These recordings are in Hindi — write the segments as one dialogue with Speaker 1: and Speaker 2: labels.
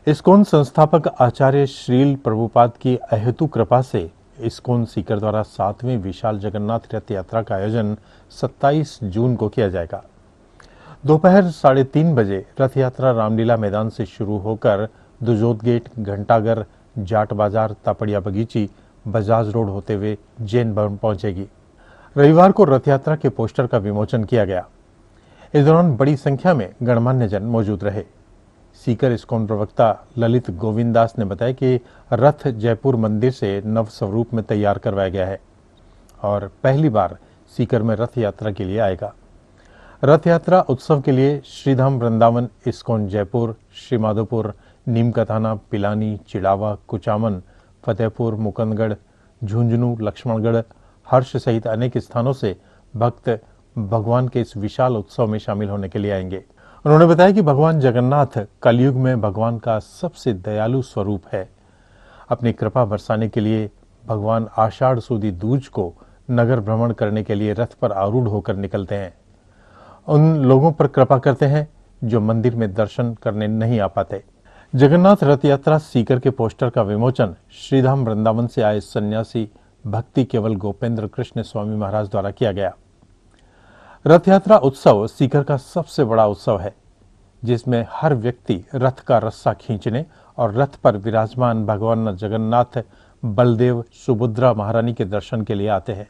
Speaker 1: इस्कॉन संस्थापक आचार्य श्रील प्रभुपाद की अहेतु कृपा से इस्कॉन सीकर द्वारा 7वीं विशाल जगन्नाथ रथ यात्रा का आयोजन 27 जून को किया जाएगा। दोपहर 3:30 बजे रथ यात्रा रामलीला मैदान से शुरू होकर दुजोत गेट, घंटाघर, जाट बाजार, तापड़िया बगीची, बजाज रोड होते हुए जैन भवन पहुंचेगी। रविवार को रथ यात्रा के पोस्टर का विमोचन किया गया। इस दौरान बड़ी संख्या में गणमान्य जन मौजूद रहे। सीकर इस्कॉन प्रवक्ता ललित गोविंद दास ने बताया कि रथ जयपुर मंदिर से नव स्वरूप में तैयार करवाया गया है और पहली बार सीकर में रथ यात्रा के लिए आएगा। रथ यात्रा उत्सव के लिए श्रीधाम वृंदावन, इस्कॉन जयपुर, श्री माधोपुर, नीमकाथाना, पिलानी, चिड़ावा, कुचामन, फतेहपुर, मुकंदगढ़, झुंझुनू, लक्ष्मणगढ़, हर्ष सहित अनेक स्थानों से भक्त भगवान के इस विशाल उत्सव में शामिल होने के लिए आएंगे। उन्होंने बताया कि भगवान जगन्नाथ कलयुग में भगवान का सबसे दयालु स्वरूप है। अपनी कृपा बरसाने के लिए भगवान आषाढ़ सुदी दूज को नगर भ्रमण करने के लिए रथ पर आरूढ़ होकर निकलते हैं। उन लोगों पर कृपा करते हैं जो मंदिर में दर्शन करने नहीं आ पाते। जगन्नाथ रथ यात्रा सीकर के पोस्टर का विमोचन श्रीधाम वृंदावन से आए सन्यासी भक्ति केवल गोपेंद्र कृष्ण स्वामी महाराज द्वारा किया गया। रथ यात्रा उत्सव सीकर का सबसे बड़ा उत्सव है, जिसमें हर व्यक्ति रथ का रस्सा खींचने और रथ पर विराजमान भगवान जगन्नाथ, बलदेव, सुभद्रा महारानी के दर्शन के लिए आते हैं।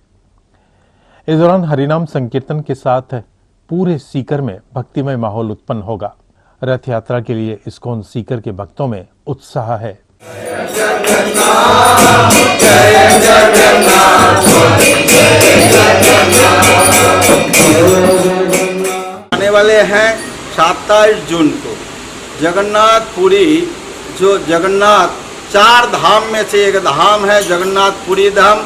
Speaker 1: इस दौरान हरिनाम संकीर्तन के साथ पूरे सीकर में भक्तिमय माहौल उत्पन्न होगा। रथ यात्रा के लिए इस्कॉन सीकर के भक्तों में उत्साह है।
Speaker 2: आने वाले हैं 27 जून को जगन्नाथपुरी, जो जगन्नाथ 4 धाम में से एक धाम है जगन्नाथपुरी धाम।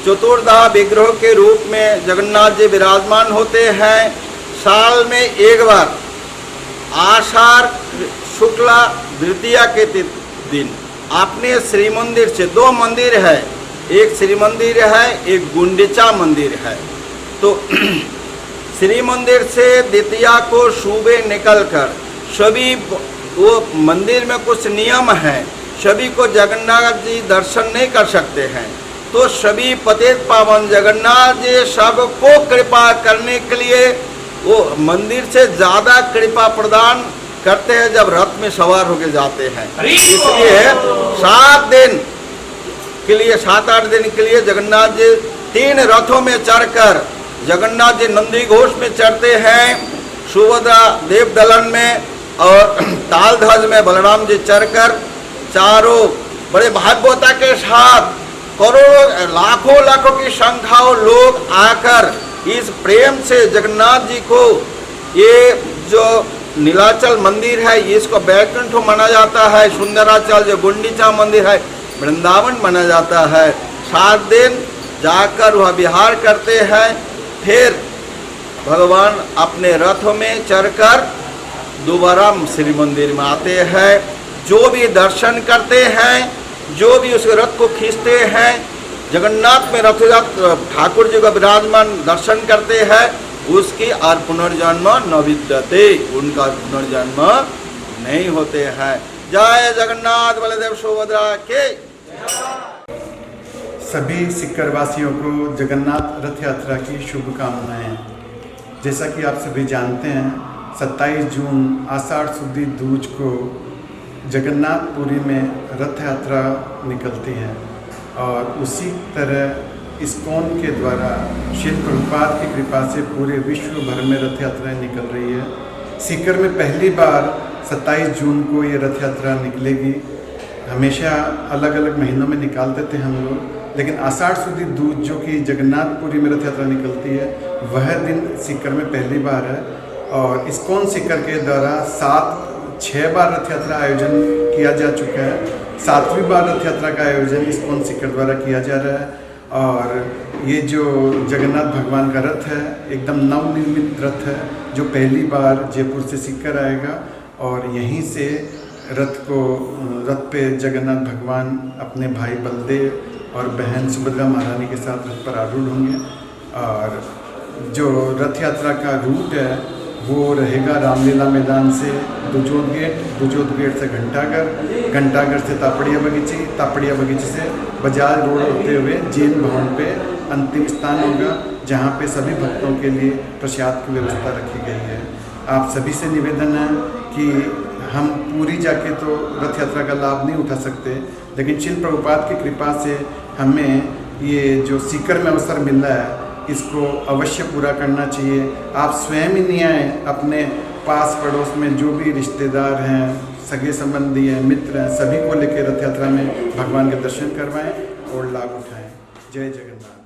Speaker 2: चतुर्धा विग्रह के रूप में जगन्नाथ जी विराजमान होते हैं। साल में एक बार आषाढ़ शुक्ला द्वितीया के दिन अपने श्री मंदिर से 2 मंदिर है, एक श्री मंदिर है, एक गुंडीचा मंदिर है। तो श्री मंदिर से द्वितीया को सुबह निकलकर सभी, वो मंदिर में कुछ नियम हैं, सभी को जगन्नाथ जी दर्शन नहीं कर सकते हैं। तो सभी पतित पावन जगन्नाथ जी सबको कृपा करने के लिए वो मंदिर से ज़्यादा कृपा प्रदान करते हैं जब रथ में सवार होकर जाते हैं। इसलिए 7 दिन के लिए, 7-8 दिन के लिए जगन्नाथ जी 3 रथों में चढ़कर जगन्नाथ जी नंदी घोष में चढ़ते हैं, सुभद्रा देव दलन में और ताल ध्वज में बलराम जी चढ़कर चारों बड़े भागवता के साथ करोड़ों लाखों की संख्याओं लोग आकर इस प्रेम से जगन्नाथ जी को, ये जो नीलाचल मंदिर है इसको बैकुंठ माना जाता है, सुंदराचल जो गुंडीचा मंदिर है वृंदावन माना जाता है। 7 दिन जाकर वह विहार करते हैं। फिर भगवान अपने रथों में चढ़कर दोबारा श्री मंदिर में आते हैं। जो भी दर्शन करते हैं, जो भी उस रथ को खींचते हैं, जगन्नाथ में रथ ठाकुर जी का विराजमान दर्शन करते हैं, उसकी और पुनर्जन्म न विद्यते, उनका पुनर्जन्म नहीं होते हैं। जय जगन्नाथ बलदेव सुभद्रा के।
Speaker 3: सभी सीकर वासियों को जगन्नाथ रथ यात्रा की शुभकामनाएं। जैसा कि आप सभी जानते हैं, 27 जून आषाढ़ शुद्ध दूज को जगन्नाथपुरी में रथ यात्रा निकलती है और उसी तरह इस्कॉन के द्वारा श्री प्रभुपाद की कृपा से पूरे विश्व भर में रथ यात्राएँ निकल रही है। सीकर में पहली बार 27 जून को ये रथ यात्रा निकलेगी। हमेशा अलग अलग महीनों में निकालते थे हम लोग, लेकिन आषाढ़ शुद्ध दूज जो कि जगन्नाथपुरी में रथ यात्रा निकलती है, वह दिन सीकर में पहली बार है। और इस्कॉन सीकर के द्वारा 6 बार रथ यात्रा आयोजन किया जा चुका है। 7वीं बार रथ यात्रा का आयोजन इस्कॉन सीकर द्वारा किया जा रहा है। और ये जो जगन्नाथ भगवान का रथ है, एकदम नवनिर्मित रथ है, जो पहली बार जयपुर से सीकर आएगा और यहीं से रथ पे जगन्नाथ भगवान अपने भाई बलदेव और बहन सुभद्रा महारानी के साथ रथ पर आरूढ़ होंगे। और जो रथ यात्रा का रूट है वो रहेगा रामलीला मैदान से दुजोत गेट से घंटाघर से तापड़िया बगीची से बजाज रोड होते हुए जैन भवन पे अंतिम स्थान होगा, जहाँ पे सभी भक्तों के लिए प्रसाद की व्यवस्था रखी गई है। आप सभी से निवेदन है कि हम पूरी जाके तो रथ यात्रा का लाभ नहीं उठा सकते, लेकिन श्रील प्रभुपाद की कृपा से हमें ये जो सीकर में अवसर मिल रहा है इसको अवश्य पूरा करना चाहिए। आप स्वयं ही नहीं आए, अपने पास पड़ोस में जो भी रिश्तेदार हैं, सगे संबंधी हैं, मित्र हैं, सभी को लेकर रथ यात्रा में भगवान के दर्शन करवाएं और लाभ उठाएं। जय जगन्नाथ।